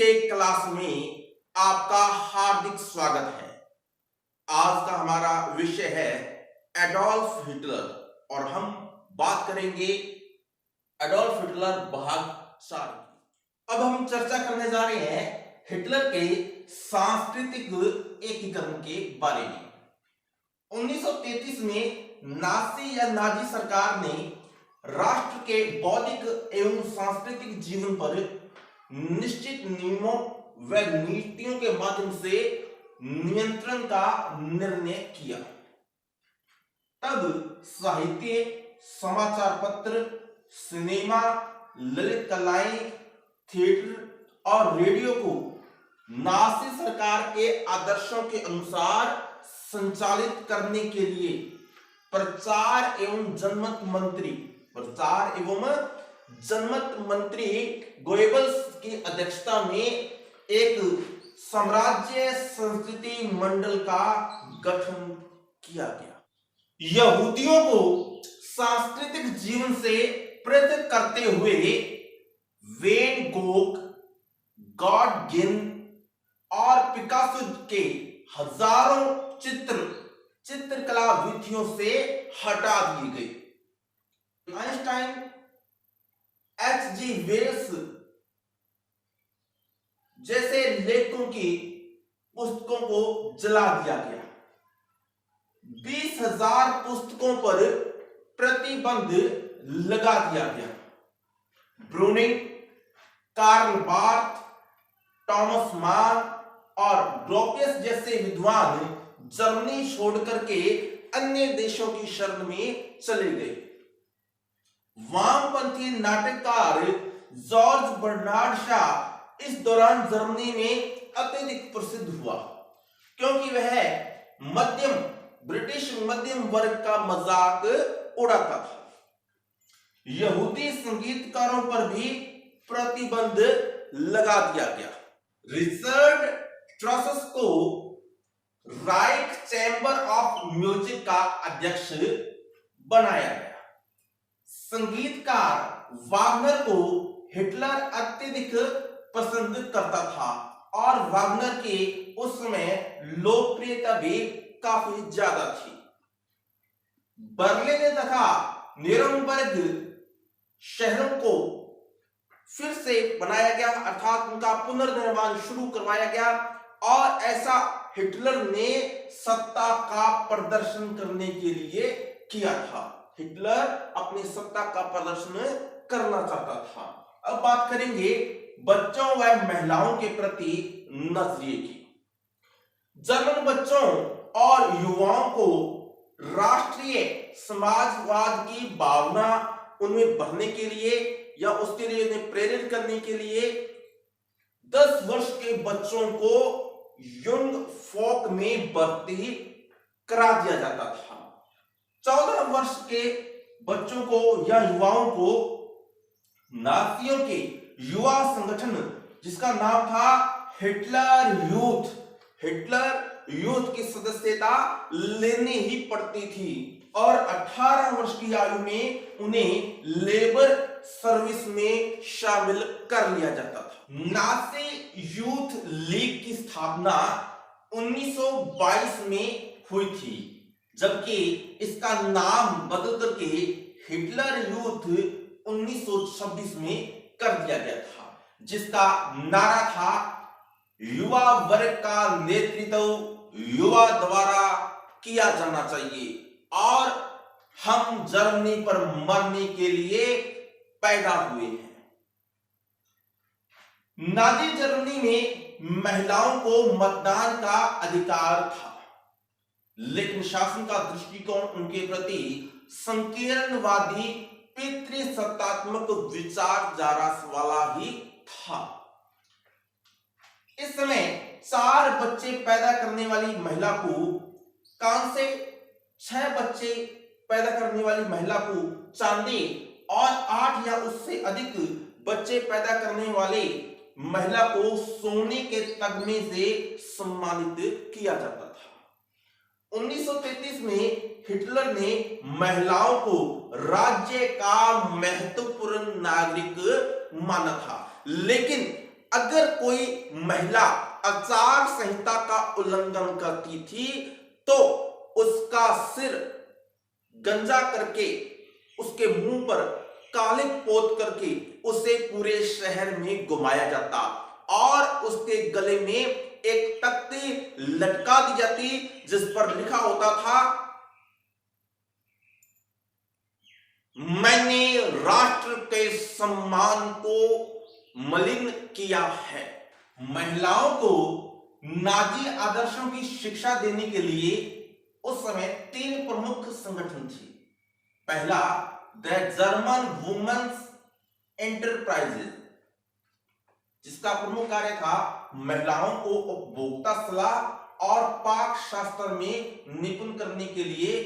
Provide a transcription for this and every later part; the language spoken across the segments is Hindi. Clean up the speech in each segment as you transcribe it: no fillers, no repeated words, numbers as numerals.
क्लास में आपका हार्दिक स्वागत है। आज का हमारा विषय है एडोल्फ हिटलर और हम बात करेंगे एडोल्फ हिटलर भाग 4 की। अब हम चर्चा करने जा रहे हैं हिटलर के सांस्कृतिक एकीकरण के बारे में। 1933 में नाजी सरकार ने राष्ट्र के बौद्धिक एवं सांस्कृतिक जीवन पर निश्चित नियमों व नीतियों के माध्यम से नियंत्रण का निर्णय किया। तब साहित्य, समाचार पत्र, सिनेमा, ललित कलाएं, थिएटर और रेडियो को नाजी सरकार के आदर्शों के अनुसार संचालित करने के लिए प्रचार एवं जनमत मंत्री गोएबल्स की अध्यक्षता में एक साम्राज्य संस्कृति मंडल का गठन किया गया। यहूदियों को सांस्कृतिक जीवन से प्रेरित करते हुए वेन गोग, गॉडगिन और पिकासो के हजारों चित्रकला विधियों से हटा दिए गए। Einstein, H.G. वेल्स जैसे लेखकों की पुस्तकों को जला दिया गया। 20,000 पुस्तकों पर प्रतिबंध लगा दिया गया। ब्रूनिंग, कार्ल बार्थ, टॉमस मान और ग्रोपियस जैसे विद्वान जर्मनी छोड़कर के अन्य देशों की शरण में चले गए। वामपंथी नाटककार जॉर्ज बर्नार्ड शॉ इस दौरान जर्मनी में अत्यधिक प्रसिद्ध हुआ, क्योंकि वह ब्रिटिश मध्यम वर्ग का मजाक उड़ाता था। यहूदी संगीतकारों पर भी प्रतिबंध लगा दिया गया। रिचर्ड ट्रॉसस को राइट चैम्बर ऑफ म्यूजिक का अध्यक्ष बनाया गया। संगीतकार वागनर को हिटलर अत्यधिक पसंद करता था और वागनर की उस समय लोकप्रियता भी काफी ज्यादा थी। बर्लिन तथा न्यूरम्बर्ग शहरों को फिर से बनाया गया, अर्थात उनका पुनर्निर्माण शुरू करवाया गया और ऐसा हिटलर ने सत्ता का प्रदर्शन करने के लिए किया था। हिटलर अपनी सत्ता का प्रदर्शन करना चाहता था। अब बात करेंगे बच्चों व महिलाओं के प्रति नजरिए की। जर्मन बच्चों और युवाओं को राष्ट्रीय समाजवाद की भावना उनमें भरने के लिए या उसके लिए उन्हें प्रेरित करने के लिए 10 वर्ष के बच्चों को यंग फोक में भर्ती करा दिया जाता था। 14 वर्ष के बच्चों को या युवाओं को नाजियों के युवा संगठन, जिसका नाम था हिटलर यूथ की सदस्यता लेनी ही पड़ती थी और 18 वर्ष की आयु में उन्हें लेबर सर्विस में शामिल कर लिया जाता था। नाजी यूथ लीग की स्थापना 1922 में हुई थी, जबकि इसका नाम बदल करके हिटलर यूथ 1926 में कर दिया गया था, जिसका नारा था युवा वर्ग का नेतृत्व युवा द्वारा किया जाना चाहिए और हम जर्मनी पर मरने के लिए पैदा हुए हैं। नाजी जर्मनी में महिलाओं को मतदान का अधिकार था, लेकिन शासन का दृष्टिकोण उनके प्रति संकीर्णवादी पितृसत्तात्मक विचारधारा वाला ही था। इस समय 4 बच्चे पैदा करने वाली महिला को कांसे, 6 बच्चे पैदा करने वाली महिला को चांदी और 8 या उससे अधिक बच्चे पैदा करने वाले महिला को सोने के तगमे से सम्मानित किया जाता था। 1933 में हिटलर ने महिलाओं को राज्य का महत्वपूर्ण नागरिक माना था, लेकिन अगर कोई महिला आचार संहिता का उल्लंघन करती थी तो उसका सिर गंजा करके उसके मुंह पर कालिक पोत करके उसे पूरे शहर में घुमाया जाता और उसके गले में एक तख्ती लटका दी जाती जिस पर लिखा होता था, मैंने राष्ट्र के सम्मान को मलिन किया है। महिलाओं को नाजी आदर्शों की शिक्षा देने के लिए उस समय 3 प्रमुख संगठन थे। पहला द जर्मन वुमेन्स एंटरप्राइजेज, जिसका प्रमुख कार्य था महिलाओं को उपभोक्ता सलाह और पाक शास्त्र में निपुण करने के लिए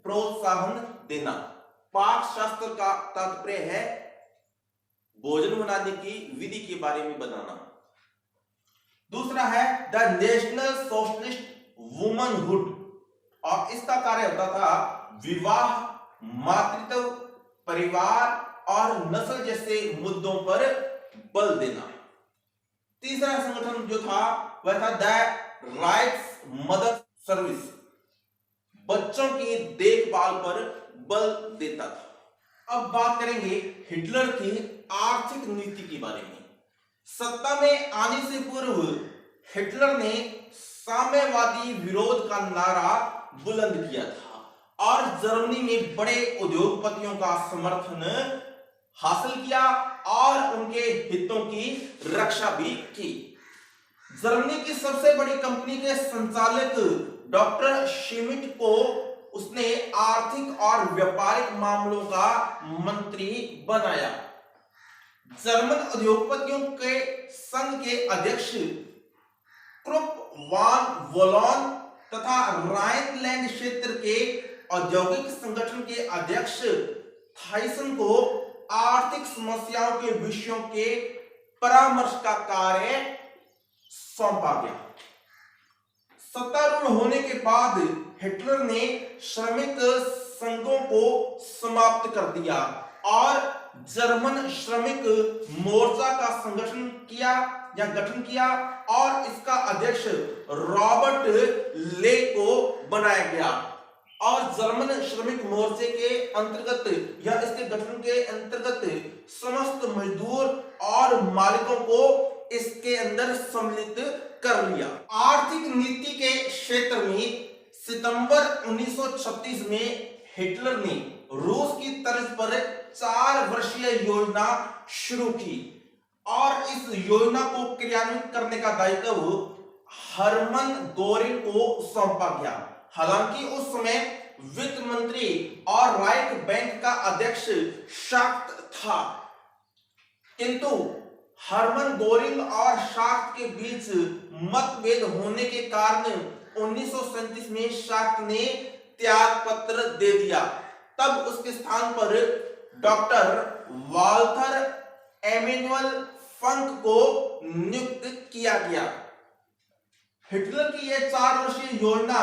प्रोत्साहन देना। पाक शास्त्र का तात्पर्य है भोजन बनाने की विधि के बारे में बताना। दूसरा है द नेशनल सोशलिस्ट वुमनहुड, और इसका कार्य होता था विवाह, मातृत्व, परिवार और नस्ल जैसे मुद्दों पर बल देना। तीसरा संगठन जो था वह था द राइट्स मदर सर्विस, बच्चों की देखभाल पर बल देता था। अब बात करेंगे हिटलर की आर्थिक नीति के बारे में। सत्ता में आने से पूर्व हिटलर ने साम्यवादी विरोध का नारा बुलंद किया था और जर्मनी में बड़े उद्योगपतियों का समर्थन हासिल किया और उनके हितों की रक्षा भी की। जर्मनी की सबसे बड़ी कंपनी के संचालक डॉक्टर शिमिट को उसने आर्थिक और व्यापारिक मामलों का मंत्री बनाया। जर्मन उद्योगपतियों के संघ के अध्यक्ष क्रुप वान वोलोन तथा राइनलैंड क्षेत्र के औद्योगिक संगठन के अध्यक्ष थाइसन को आर्थिक समस्याओं के विषयों के परामर्श का कार्य सौंपा गया। सत्तारूढ़ होने के बाद हिटलर ने श्रमिक संघों को समाप्त कर दिया और जर्मन श्रमिक मोर्चा का गठन किया और इसका अध्यक्ष रॉबर्ट ले को बनाया गया। और जर्मन श्रमिक मोर्चे के अंतर्गत या इसके गठन के अंतर्गत समस्त मजदूर और मालिकों को इसके अंदर सम्मिलित कर लिया। आर्थिक नीति के क्षेत्र में सितंबर 1936 में हिटलर ने रूस की तर्ज पर 4 वर्षीय योजना शुरू की और इस योजना को क्रियान्वित करने का दायित्व हरमन गोरिंग को सौंपा गया। हालांकि उस समय वित्त मंत्री और राइट बैंक का अध्यक्ष शाक्त था, किंतु हरमन गोरिंग और शाक्त के बीच मतभेद होने के कारण 1937 में शाक्त ने त्याग पत्र दे दिया। तब उसके स्थान पर डॉक्टर वाल्थर एमेनुअल फंक को नियुक्त किया गया। हिटलर की यह 4 वर्षीय योजना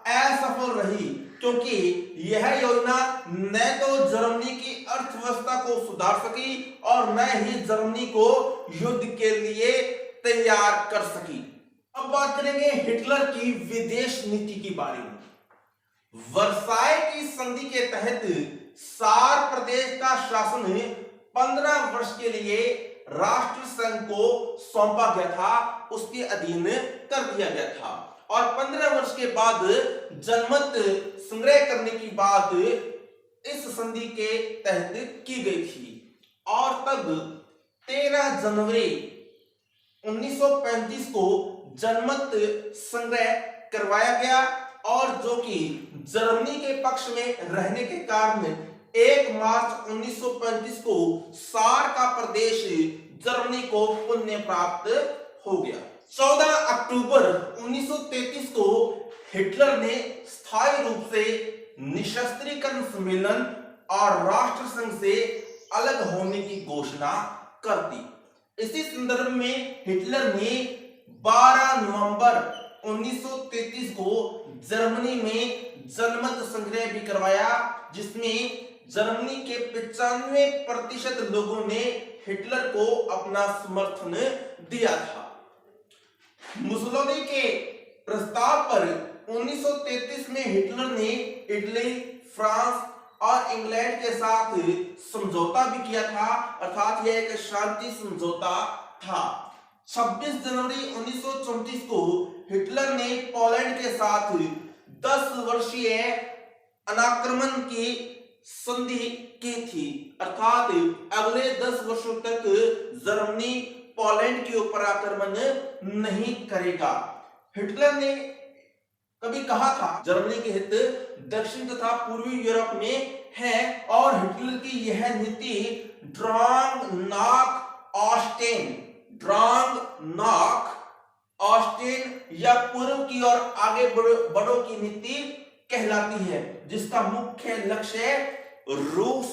असफल रही क्योंकि यह योजना न तो जर्मनी की अर्थव्यवस्था को सुधार सकी और न ही जर्मनी को युद्ध के लिए तैयार कर सकी। अब बात करेंगे हिटलर की विदेश नीति के बारे में। वर्साय की संधि के तहत सार प्रदेश का शासन 15 वर्ष के लिए राष्ट्र संघ को सौंपा गया था, उसके अधीन कर दिया गया था और 15 वर्ष के बाद जनमत संग्रह करने की बात इस संधि के तहत की गई थी और तब 13 जनवरी 1935 को जनमत संग्रह करवाया गया और जो कि जर्मनी के पक्ष में रहने के कारण 1 मार्च 1935 को सार का प्रदेश जर्मनी को पुनः प्राप्त हो गया। 14 अक्टूबर 1933 को हिटलर ने स्थायी रूप से निशस्त्रीकरण सम्मेलन और राष्ट्र संघ से अलग होने की घोषणा कर दी। इसी संदर्भ में हिटलर ने 12 नवंबर 1933 को जर्मनी में जनमत संग्रह भी करवाया जिसमें जर्मनी के 95% लोगों ने हिटलर को अपना समर्थन दिया था। मुसोलिनी के प्रस्ताव पर 1933 में हिटलर ने इटली, फ्रांस और इंग्लैंड के साथ समझौता भी किया था, अर्थात यह एक शांति समझौता था। 26 जनवरी 1934 को हिटलर ने पोलैंड के साथ 10 वर्षीय अनाक्रमण की संधि की थी, अर्थात अगले 10 वर्षों तक जर्मनी पोलैंड के ऊपर आक्रमण नहीं करेगा। हिटलर ने कभी कहा था जर्मनी के हित दक्षिण तथा पूर्वी यूरोप में है और हिटलर की यह नीति ड्रांग नाक ऑस्टेन या पूर्व की ओर आगे बढ़ो की नीति कहलाती है, जिसका मुख्य लक्ष्य रूस